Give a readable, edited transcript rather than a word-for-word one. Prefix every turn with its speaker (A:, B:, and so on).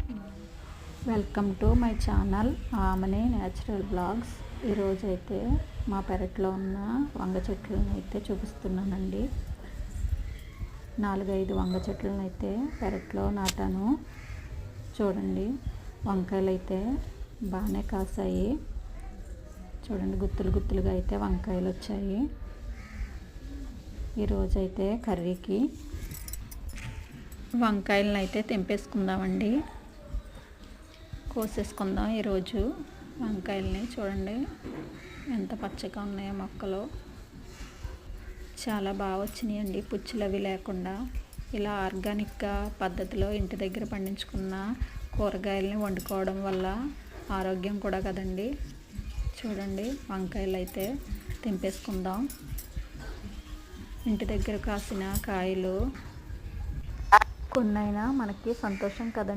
A: Welcome to my channel Aamani natural blogs. ఈరోజైతే మా పెరట్లో ఉన్న వంగ చెట్లను అయితే చూపిస్తున్నానండి. 4-5 వంగ చెట్లను అయితే పెరట్లో నాటాను. చూడండి, వంకాయలు అయితే బాగానే కాసాయి. చూడండి, గుత్తులు గుత్తులుగా అయితే వంకాయలు వచ్చాయి. ఈరోజైతే కర్రీకి వంకాయలను అయితే తెంపేసుకుందామండి, కోసేసుకుందాం ఈరోజు వంకాయలని. చూడండి ఎంత పచ్చగా ఉన్నాయో మొక్కలు, చాలా బాగా వచ్చినాయండి, పుచ్చులు అవి లేకుండా. ఇలా ఆర్గానిక్గా పద్ధతిలో ఇంటి దగ్గర పండించుకున్న కూరగాయలని వండుకోవడం వల్ల ఆరోగ్యం కూడా కదండి. చూడండి, వంకాయలు అయితే తెంపేసుకుందాం. ఇంటి దగ్గర కాసిన కాయలు కొన్నైనా మనకి సంతోషం కదండి.